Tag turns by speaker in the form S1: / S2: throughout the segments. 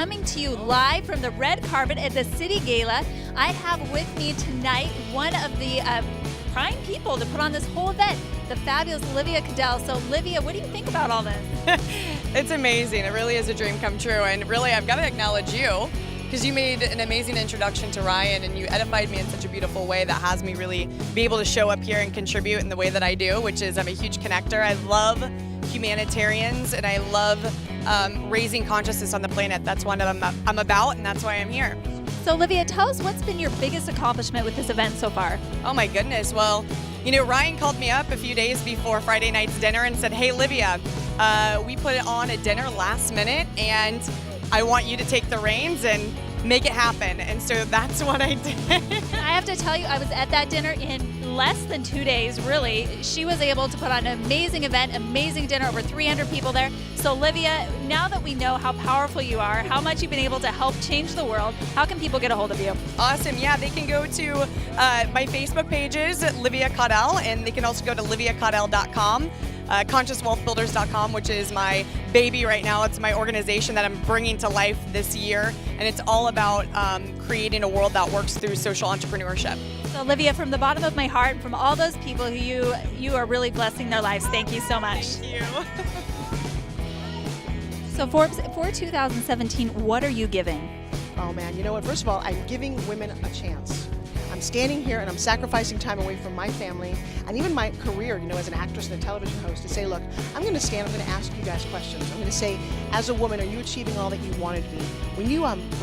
S1: coming to you live from the red carpet at the City Gala. I have with me tonight one of the prime people to put on this whole event, the fabulous Olivia Del Sol. So Olivia, what do you think about all this?
S2: It's amazing. It really is a dream come true. And really, I've got to acknowledge you because you made an amazing introduction to Ryan and you edified me in such a beautiful way that has me really be able to show up here and contribute in the way that I do, which is I'm a huge connector. I love humanitarians and I love raising consciousness on the planet. That's what I'm about, and that's why I'm here.
S1: So Olivia, tell us what's been your biggest accomplishment with this event so far?
S2: Oh my goodness. Well, you know, Ryan called me up a few days before Friday night's dinner and said, hey, Olivia, we put on a dinner last minute and I want you to take the reins and make it happen. And so that's what I did.
S1: I have to tell you, I was at that dinner in less than 2 days, really. She was able to put on an amazing event, amazing dinner, over 300 people there. So Olivia, now that we know how powerful you are, how much you've been able to help change the world, how can people get a hold of you?
S2: Awesome. Yeah, they can go to my Facebook pages, Olivia Caudell, and they can also go to oliviacaudell.com. ConsciousWealthBuilders.com, which is my baby right now. It's my organization that I'm bringing to life this year, and it's all about creating a world that works through social entrepreneurship.
S1: So Olivia, from the bottom of my heart, from all those people who you are really blessing their lives, thank you so much.
S2: Thank you.
S1: So Forbes, for 2017, what are you giving?
S3: Oh man, you know what? First of all, I'm giving women a chance. I'm standing here and I'm sacrificing time away from my family and even my career, you know, as an actress and a television host to say, look, I'm going to stand, I'm going to ask you guys questions. I'm going to say, as a woman, are you achieving all that you wanted to be? When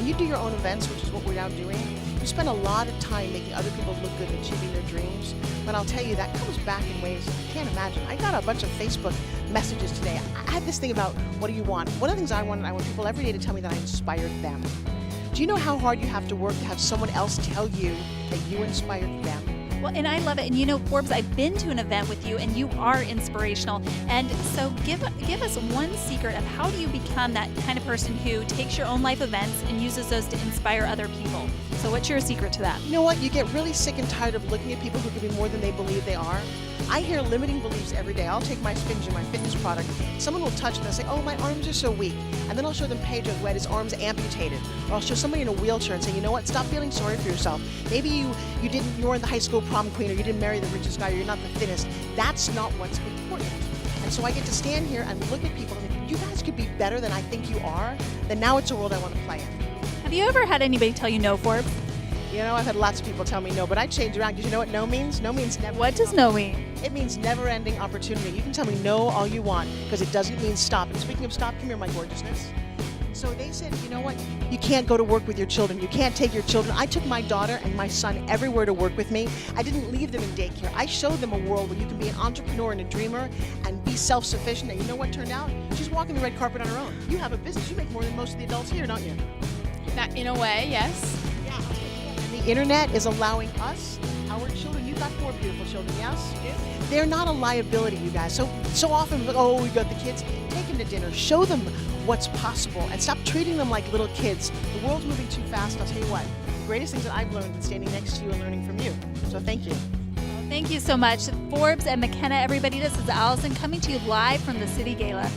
S3: you do your own events, which is what we're now doing, you spend a lot of time making other people look good and achieving their dreams. But I'll tell you, that comes back in ways you can't imagine. I got a bunch of Facebook messages today. I had this thing about, what do you want? One of the things I want people every day to tell me that I inspired them. Do you know how hard you have to work to have someone else tell you that you inspired them?
S1: Well, and I love it. And you know, Forbes, I've been to an event with you and you are inspirational. And so give us one secret of how do you become that kind of person who takes your own life events and uses those to inspire other people? So what's your secret to that?
S3: You know what? You get really sick and tired of looking at people who can be more than they believe they are. I hear limiting beliefs every day. I'll take my Spingy, my fitness product. Someone will touch it and they'll say, oh, my arms are so weak. And then I'll show them Pedro who had his arms amputated. Or I'll show somebody in a wheelchair and say, you know what, stop feeling sorry for yourself. Maybe you weren't the high school prom queen, or you didn't marry the richest guy, or you're not the thinnest. That's not what's important. And so I get to stand here and look at people and think, you guys could be better than I think you are. Then now it's a world I want to play in.
S1: Have you ever had anybody tell you no, Forbes?
S3: You know, I've had lots of people tell me no, but I change around because you know what no means? No means never.
S1: What does no mean?
S3: It means never-ending opportunity. You can tell me no all you want because it doesn't mean stop. And speaking of stop, come here, my gorgeousness. So they said, you know what? You can't go to work with your children. You can't take your children. I took my daughter and my son everywhere to work with me. I didn't leave them in daycare. I showed them a world where you can be an entrepreneur and a dreamer and be self-sufficient. And you know what turned out? She's walking the red carpet on her own. You have a business. You make more than most of the adults here, don't you?
S4: That, in a way, yes.
S3: Yeah. And the internet is allowing us, our children, you've got 4 beautiful children, yes? They're not a liability, you guys. So often, oh, we got the kids. Take them to dinner. Show them what's possible and stop treating them like little kids. The world's moving too fast. I'll tell you what, the greatest things that I've learned is standing next to you and learning from you. So thank you.
S1: Thank you so much. Forbes and McKenna, everybody, this is Allison coming to you live from the City Gala.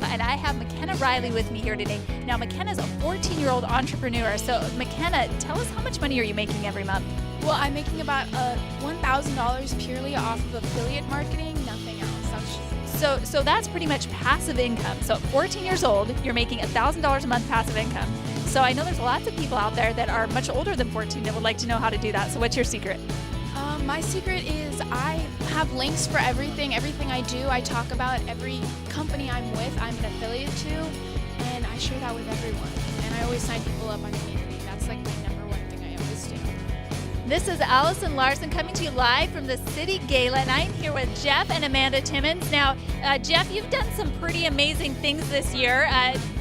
S1: And I have McKenna Riley with me here today. Now, McKenna's a 14-year-old entrepreneur. So, McKenna, tell us, how much money are you making every month?
S4: Well, I'm making about $1,000 purely off of affiliate marketing, nothing else.
S1: So that's pretty much passive income. So at 14 years old, you're making $1,000 a month passive income. So I know there's lots of people out there that are much older than 14 that would like to know how to do that. So what's your secret?
S4: My secret is I have links for everything I do. I talk about every company I'm with, I'm an affiliate to, and I share that with everyone. And I always sign people up on community. That's like my number one thing I always do.
S1: This is Alison Larson coming to you live from the City Gala, and I'm here with Jeff and Amanda Timmons. Now, Jeff, you've done some pretty amazing things this year.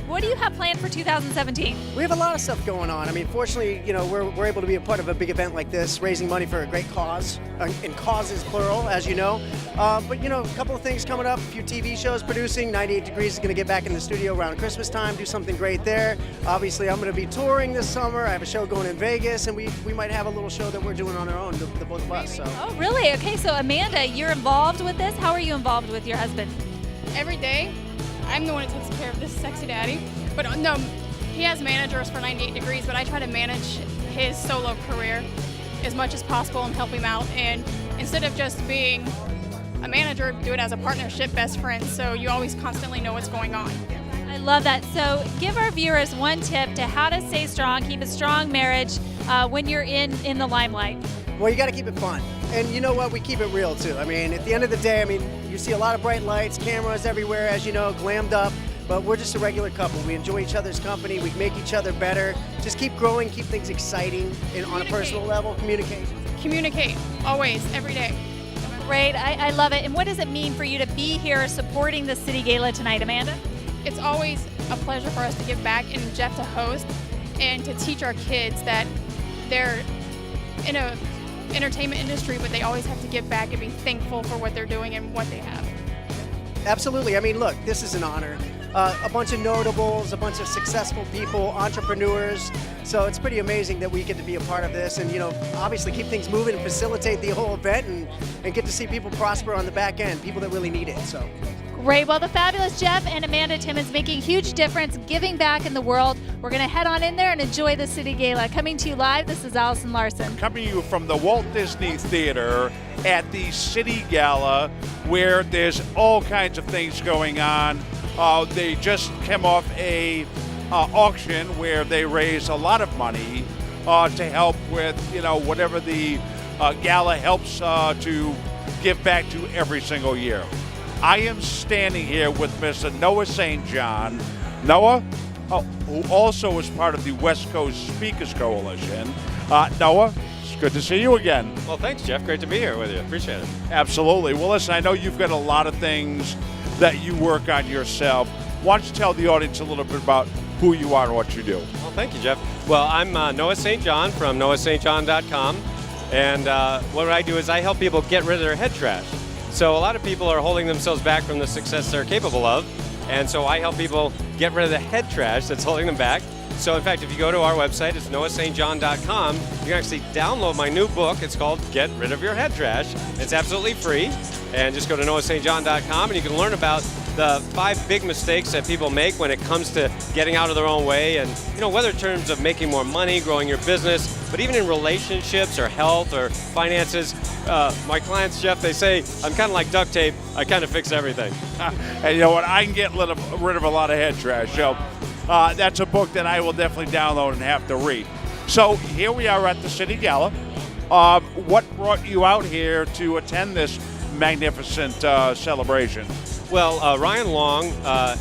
S1: What do you have planned for 2017?
S5: We have a lot of stuff going on. I mean, fortunately, you know, we're able to be a part of a big event like this, raising money for a great cause, and causes plural, as you know. But, you know, a couple of things coming up, a few TV shows producing. 98 Degrees is going to get back in the studio around Christmas time, do something great there. Obviously, I'm going to be touring this summer. I have a show going in Vegas, and we might have a little show that we're doing on our own, the both of us. So.
S1: Oh, really? Okay, so Amanda, you're involved with this. How are you involved with your husband?
S4: Every day, I'm the one who takes care of this sexy daddy.
S6: But no, he has managers for 98 Degrees, but I try to manage his solo career as much as possible and help him out. And instead of just being a manager, do it as a partnership, best friends, so you always constantly know what's going on.
S1: I love that. So give our viewers one tip to how to stay strong, keep a strong marriage when you're in the limelight.
S5: Well, you got to keep it fun. And you know what? We keep it real, too. I mean, at the end of the day, I mean, you see a lot of bright lights, cameras everywhere, as you know, glammed up. But we're just a regular couple. We enjoy each other's company. We make each other better. Just keep growing, keep things exciting and on a personal level. Communication.
S6: Communicate, always, every day.
S1: Great. I love it. And what does it mean for you to be here supporting the City Gala tonight, Amanda?
S6: It's always a pleasure for us to give back and Jeff to host and to teach our kids that they're in a entertainment industry, but they always have to give back and be thankful for what they're doing and what they have.
S5: Absolutely. I mean, look, this is an honor. A bunch of notables, a bunch of successful people, entrepreneurs. So it's pretty amazing that we get to be a part of this and, you know, obviously keep things moving and facilitate the whole event and get to see people prosper on the back end, people that really need it. So.
S1: Great. Well, the fabulous Jeff and Amanda Timmons making a huge difference, giving back in the world. We're going to head on in there and enjoy the City Gala. Coming to you live, this is Alison Larson.
S7: Coming to you from the Walt Disney Theater at the City Gala, where there's all kinds of things going on. They just came off a auction where they raise a lot of money to help with, you know, whatever the gala helps to give back to every single year. I am standing here with Mr. Noah St. John. Noah, who also is part of the West Coast Speakers Coalition. Noah, it's good to see you again.
S8: Well, thanks, Jeff. Great to be here with you. Appreciate it.
S7: Absolutely. Well, listen, I know you've got a lot of things that you work on yourself. Why don't you tell the audience a little bit about who you are and what you do?
S8: Well, thank you, Jeff. Well, I'm Noah St. John from noahstjohn.com. And what I do is I help people get rid of their head trash. So a lot of people are holding themselves back from the success they're capable of. And so I help people get rid of the head trash that's holding them back. So in fact, if you go to our website, it's noahstjohn.com, you can actually download my new book. It's called Get Rid of Your Head Trash. It's absolutely free. And just go to noahstjohn.com and you can learn about the 5 big mistakes that people make when it comes to getting out of their own way. And, you know, whether in terms of making more money, growing your business, but even in relationships or health or finances. My clients, Jeff, they say, I'm kind of like duct tape. I kind of fix everything.
S7: And you know what? I can get rid of a lot of head trash. So that's a book that I will definitely download and have to read. So here we are at the City Gala. What brought you out here to attend this magnificent celebration?
S8: Well, Ryan Long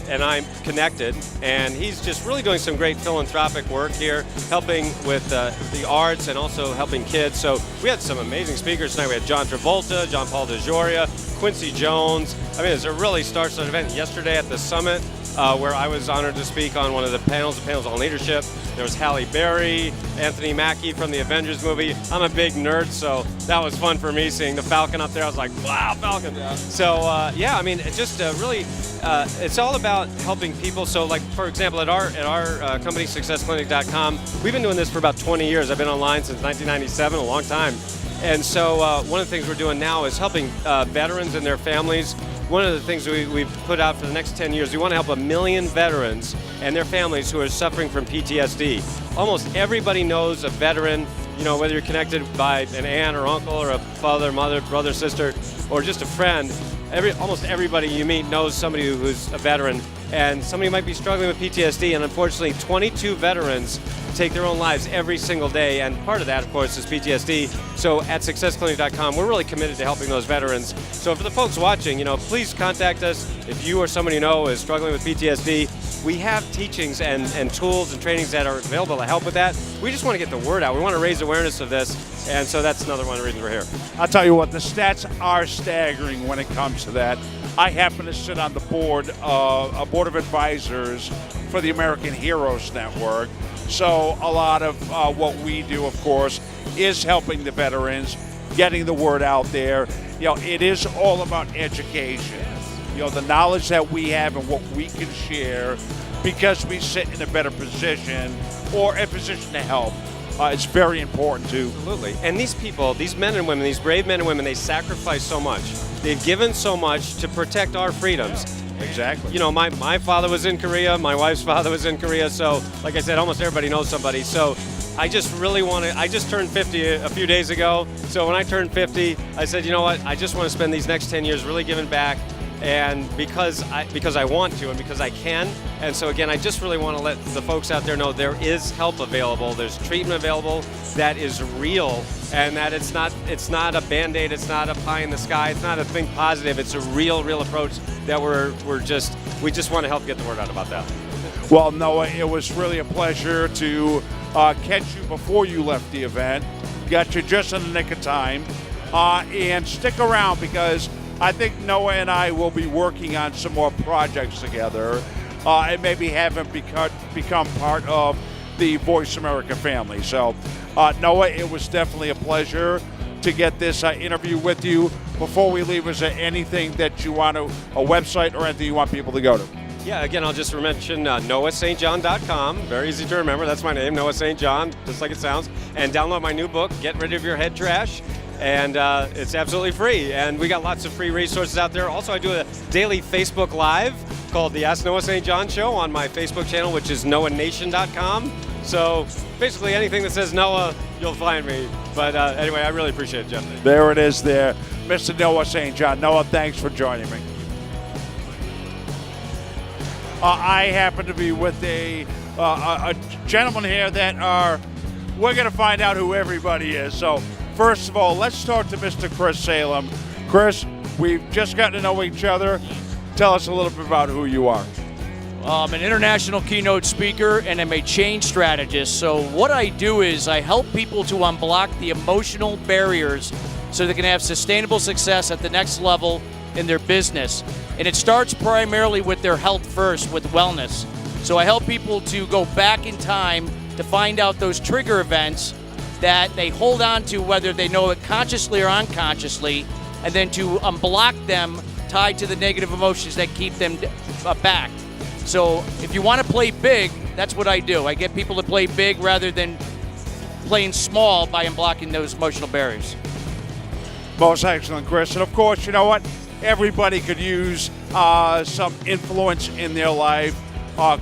S8: and I'm connected, and he's just really doing some great philanthropic work here, helping with the arts and also helping kids. So we had some amazing speakers tonight. We had John Travolta, John Paul DeJoria, Quincy Jones. I mean, it's a really star-studded event. Yesterday at the summit, where I was honored to speak on one of the panels on leadership. There was Halle Berry, Anthony Mackie from the Avengers movie. I'm a big nerd, so that was fun for me seeing the Falcon up there. I was like, wow, Falcon. Yeah. So, yeah, I mean, it just really, it's all about helping people. So, like, for example, at our company, SuccessClinic.com, we've been doing this for about 20 years. I've been online since 1997, a long time. And so one of the things we're doing now is helping veterans and their families. One of the things we've put out for the next 10 years, we want to help 1 million veterans and their families who are suffering from PTSD. Almost everybody knows a veteran, you know, whether you're connected by an aunt or uncle or a father, mother, brother, sister, or just a friend. Almost everybody you meet knows somebody who's a veteran, and somebody might be struggling with PTSD, and unfortunately 22 veterans take their own lives every single day, and part of that, of course, is PTSD. So at SuccessClinic.com, we're really committed to helping those veterans. So for the folks watching, you know, please contact us if you or somebody you know is struggling with PTSD. We have teachings and tools and trainings that are available to help with that. We just want to get the word out. We want to raise awareness of this, and so that's another one of the reasons we're here.
S7: I'll tell you what, the stats are staggering when it comes to that. I happen to sit on the board, a board of advisors for the American Heroes Network. So a lot of what we do, of course, is helping the veterans, getting the word out there. You know, it is all about education. You know, the knowledge that we have and what we can share, because we sit in a better position or a position to help. It's very important too.
S8: Absolutely. And these people, these men and women, these brave men and women, they sacrifice so much. They've given so much to protect our freedoms.
S7: Exactly.
S8: You know, my father was in Korea, my wife's father was in Korea, so like I said, almost everybody knows somebody. So I just really want to, I just turned 50 a few days ago, so when I turned 50, I said, you know what, I just want to spend these next 10 years really giving back, and because I want to and because I can. And so again, I just really want to let the folks out there know there is help available, there's treatment available that is real, and that it's not a Band-Aid, it's not a pie in the sky, it's not a think positive, it's a real approach that we just want to help get the word out about that.
S7: Well, Noah, it was really a pleasure to catch you before you left the event. Got you just in the nick of time. And stick around, because I think Noah and I will be working on some more projects together and maybe haven't become part of the Voice America family. So, Noah, it was definitely a pleasure to get this interview with you. Before we leave, is there anything that you want to, a website or anything you want people to go to?
S8: Yeah, again, I'll just mention noahstjohn.com. Very easy to remember. That's my name, Noah St. John, just like it sounds. And download my new book, Get Rid of Your Head Trash. And it's absolutely free. And we got lots of free resources out there. Also, I do a daily Facebook Live called the Ask Noah St. John Show on my Facebook channel, which is noahnation.com. So basically anything that says Noah, you'll find me. But anyway, I really appreciate it, Jeff.
S7: There it is there. Mr. Noah St. John. Noah, thanks for joining me. I happen to be with a gentleman here that we're going to find out who everybody is. So first of all, let's talk to Mr. Chris Salem. Chris, we've just gotten to know each other. Tell us a little bit about who you are.
S9: I'm an international keynote speaker, and I'm a change strategist. So what I do is I help people to unblock the emotional barriers so they can have sustainable success at the next level in their business. And it starts primarily with their health first, with wellness. So I help people to go back in time to find out those trigger events that they hold on to, whether they know it consciously or unconsciously, and then to unblock them tied to the negative emotions that keep them back. So if you want to play big, that's what I do. I get people to play big rather than playing small by unblocking those emotional barriers.
S7: Most excellent, Chris. And of course, you know what? Everybody could use some influence in their life.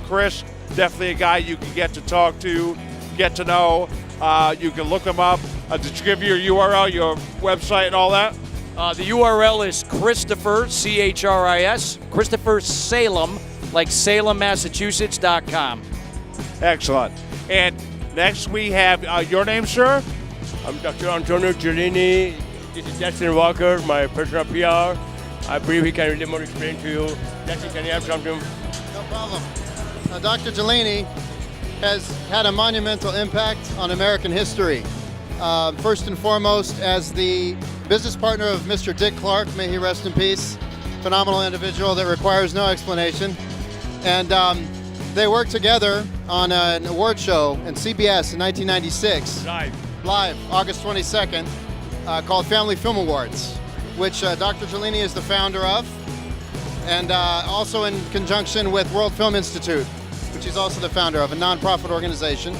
S7: Chris, definitely a guy you can get to talk to, get to know. You can look him up. Did you give your URL, your website and all that?
S9: The URL is Christopher, C-H-R-I-S, Christopher Salem, like Salem, Massachusetts.com.
S7: Excellent. And next we have your name, sir?
S10: I'm Dr. Antonio Giullini. This is Justin Walker, my personal PR. I believe he can really more explain to you. Justin, can you have something?
S11: No problem. Dr. Giullini has had a monumental impact on American history. First and foremost, as the business partner of Mr. Dick Clark, may he rest in peace. Phenomenal individual that requires no explanation. And they worked together on an award show in CBS in 1996. Live, August 22nd, called Family Film Awards, which Dr. Giullini is the founder of, and also in conjunction with World Film Institute, which he's also the founder of, a nonprofit organization.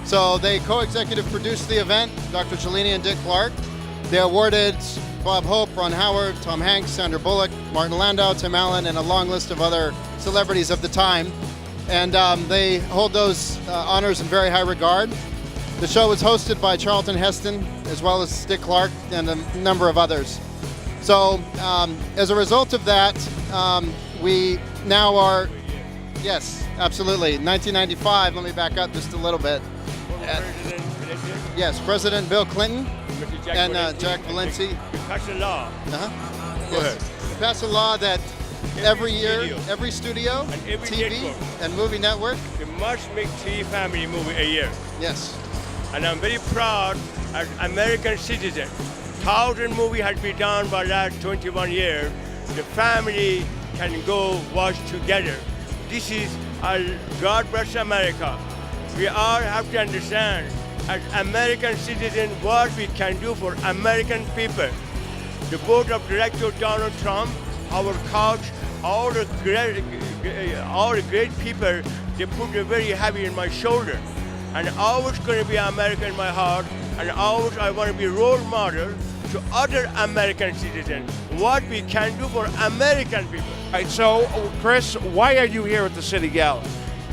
S11: So they co-executive produced the event, Dr. Giullini and Dick Clark. They awarded Bob Hope, Ron Howard, Tom Hanks, Sandra Bullock, Martin Landau, Tim Allen, and a long list of other celebrities of the time. And they hold those honors in very high regard. The show was hosted by Charlton Heston, as well as Dick Clark and a number of others. So as a result of that, we now are, yes, absolutely. 1995, let me back up just a little bit. Yes, President Bill Clinton and Jack Valenti.
S10: You passed a law.
S11: Go ahead. We passed a law that every year, every studio,
S10: and every
S11: TV,
S10: network,
S11: and movie network,
S10: you must make 3 family movie a year.
S11: Yes.
S10: And I'm very proud as American citizen. 1,000 movie has been done by last 21 years. The family can go watch together. This is God bless America. We all have to understand as American citizens what we can do for American people. The board of directors, Donald Trump, our coach, all the great people, they put it very heavy in my shoulder. And always going to be American in my heart, and always I want to be a role model to other American citizens what we can do for American people.
S7: All right, so, Chris, why are you here at the City Gala?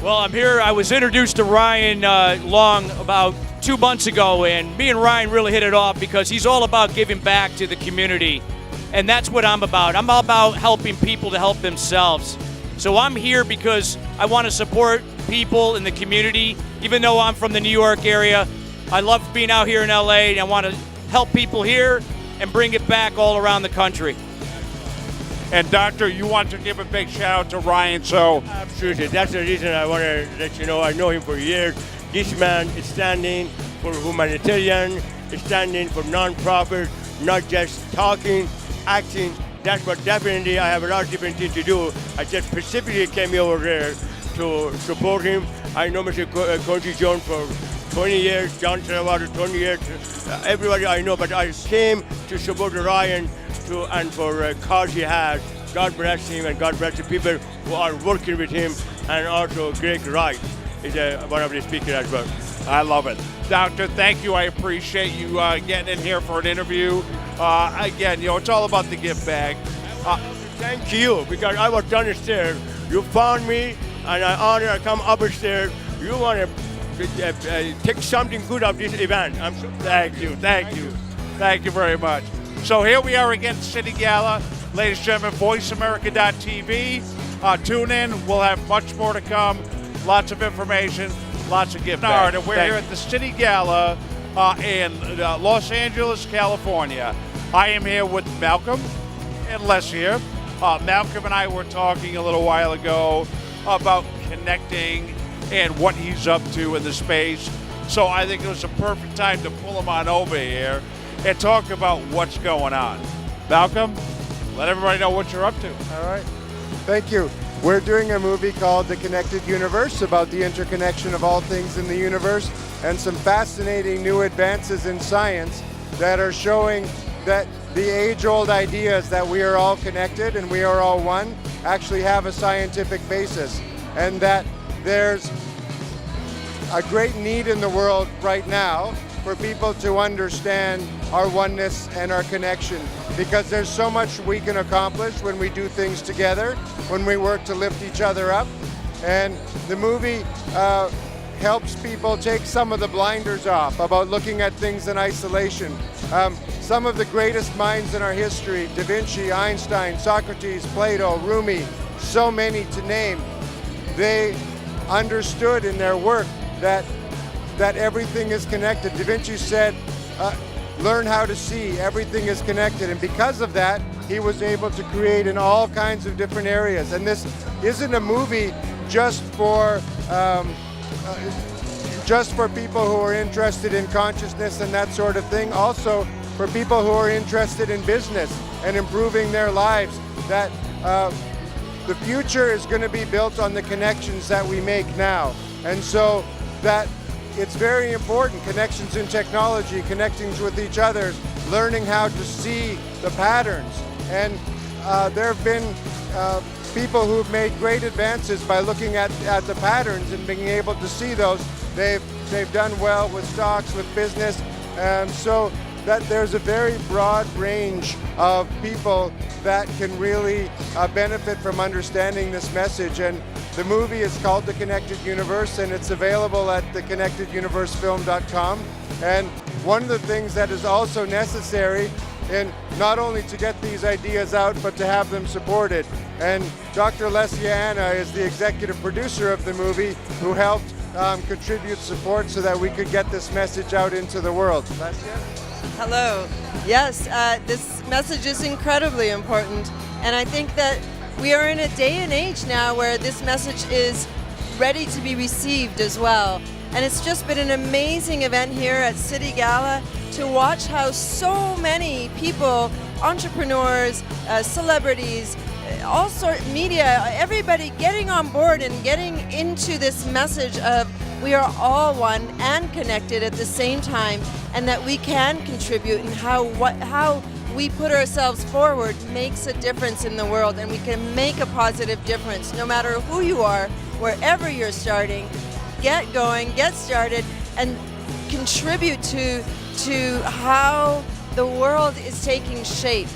S9: Well, I'm here. I was introduced to Ryan Long about 2 months ago, and me and Ryan really hit it off because he's all about giving back to the community. And that's what I'm about. I'm all about helping people to help themselves. So I'm here because I want to support people in the community. Even though I'm from the New York area, I love being out here in LA, and I want to help people here and bring it back all around the country.
S7: And Doctor, you want to give a big shout out to Ryan, so.
S10: Absolutely, that's the reason I want to let you know I know him for years. This man is standing for humanitarian, is standing for non-profit, not just talking, acting. That's what definitely I have a lot of different things to do. I just specifically came over there to support him. I know Mr. Quincy Jones for 20 years, John Salem 20 years, everybody I know, but I came to support Ryan and for a cause he has. God bless him and God bless the people who are working with him, and also Greg Wright is one of the speakers as well.
S7: I love it. Doctor, thank you. I appreciate you getting in here for an interview. Again, it's all about the give back.
S10: Thank you, because I was downstairs. You found me, and I come upstairs. You want to take something good of this event. I'm so
S7: Thank you. Thank you very much. So here we are again, City Gala. Ladies and gentlemen, VoiceAmerica.tv. Tune in. We'll have much more to come. Lots of information, lots of gift back. And we're here at the City Gala in Los Angeles, California. I am here with Malcolm and Les here. Malcolm and I were talking a little while ago about connecting and what he's up to in the space. So I think it was a perfect time to pull him on over here and talk about what's going on. Malcolm, let everybody know what you're up to.
S12: All right. Thank you. We're doing a movie called The Connected Universe about the interconnection of all things in the universe and some fascinating new advances in science that are showing that the age-old ideas that we are all connected and we are all one actually have a scientific basis, and that there's a great need in the world right now for people to understand our oneness and our connection, because there's so much we can accomplish when we do things together, when we work to lift each other up. And the movie helps people take some of the blinders off about looking at things in isolation. Some of the greatest minds in our history, Da Vinci, Einstein, Socrates, Plato, Rumi, so many to name, they understood in their work that everything is connected. Da Vinci said, learn how to see, everything is connected. And because of that, he was able to create in all kinds of different areas. And this isn't a movie just for people who are interested in consciousness and that sort of thing. Also for people who are interested in business and improving their lives, that the future is going to be built on the connections that we make now. And so that it's very important, connections in technology, connecting with each other, learning how to see the patterns. And there have been people who've made great advances by looking at the patterns and being able to see those. They've done well with stocks, with business, so that there's a very broad range of people that can really benefit from understanding this message. And the movie is called The Connected Universe, and it's available at theconnecteduniversefilm.com. And one of the things that is also necessary in not only to get these ideas out, but to have them supported. And Dr. Lesiana is the executive producer of the movie, who helped contribute support so that we could get this message out into the world. Lesia?
S13: Hello. Yes, this message is incredibly important, and I think that we are in a day and age now where this message is ready to be received as well. And it's just been an amazing event here at City Gala to watch how so many people, entrepreneurs, celebrities, all sorts, media, everybody getting on board and getting into this message of we are all one and connected at the same time, and that we can contribute, and how we put ourselves forward makes a difference in the world, and we can make a positive difference no matter who you are, wherever you're starting. Get going, get started, and contribute to how the world is taking shape.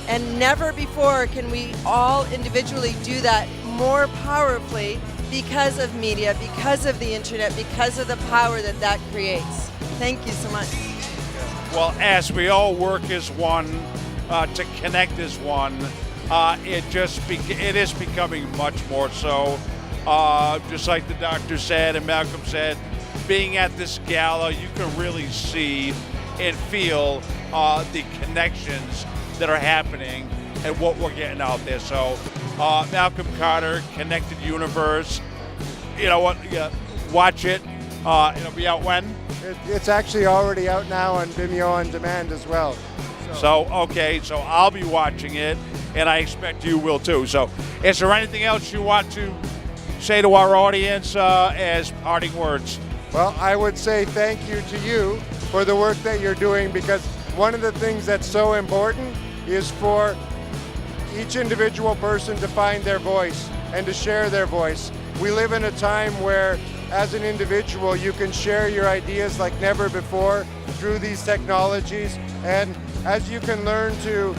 S13: And never before can we all individually do that more powerfully because of media, because of the internet, because of the power that that creates. Thank you so much.
S7: Well, as we all work as one, to connect as one, it is becoming much more so. Just like the doctor said and Malcolm said, being at this gala, you can really see and feel the connections that are happening and what we're getting out there. So, Malcolm Carter, Connected Universe, you know what? Watch it. It'll be out when?
S12: It's actually already out now on Vimeo on demand as well.
S7: So I'll be watching it, and I expect you will too. So, is there anything else you want to say to our audience as parting words?
S12: Well, I would say thank you to you for the work that you're doing, because one of the things that's so important is for each individual person to find their voice and to share their voice. We live in a time where, as an individual, you can share your ideas like never before through these technologies. And as you can learn to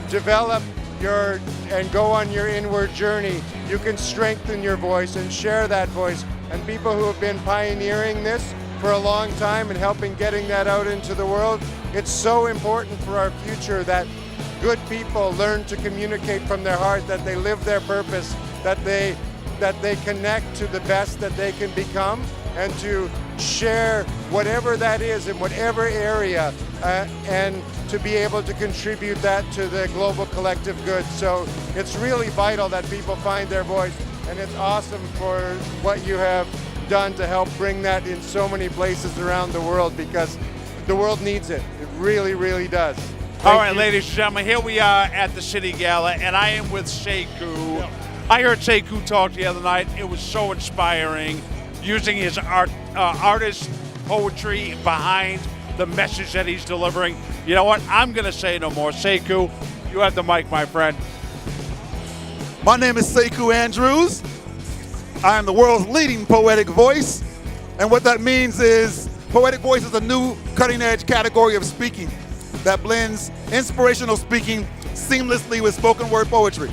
S12: develop and go on your inward journey, you can strengthen your voice and share that voice. And people who have been pioneering this for a long time and helping getting that out into the world, it's so important for our future that good people learn to communicate from their heart, that they live their purpose, that they connect to the best that they can become, and to share whatever that is in whatever area, and to be able to contribute that to the global collective good. So it's really vital that people find their voice, and it's awesome for what you have done to help bring that in so many places around the world, because the world needs it. It really, really does.
S7: All right, ladies and gentlemen, here we are at the City Gala, and I am with Sekou. Yeah. I heard Sekou talk the other night. It was so inspiring, using his artist poetry behind the message that he's delivering. You know what? I'm going to say no more. Sekou, you have the mic, my friend.
S14: My name is Sekou Andrews. I am the world's leading poetic voice, and what that means is poetic voice is a new cutting-edge category of speaking that blends inspirational speaking seamlessly with spoken word poetry.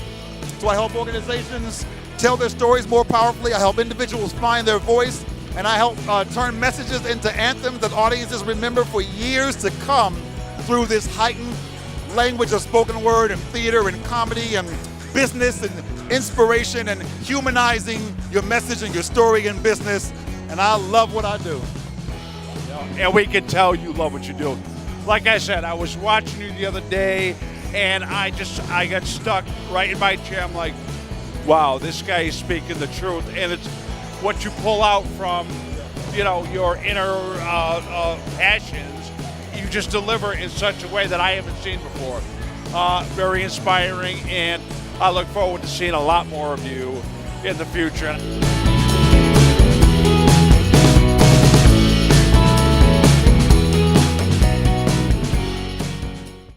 S14: So I help organizations tell their stories more powerfully. I help individuals find their voice, and I help turn messages into anthems that audiences remember for years to come through this heightened language of spoken word and theater and comedy and business and inspiration and humanizing your message and your story in business. And I love what I do.
S7: And we can tell you love what you do. Like I said, I was watching you the other day, and I got stuck right in my chair. I'm like, wow, this guy is speaking the truth. And it's what you pull out from, your inner passions. You just deliver in such a way that I haven't seen before. Very inspiring, and I look forward to seeing a lot more of you in the future.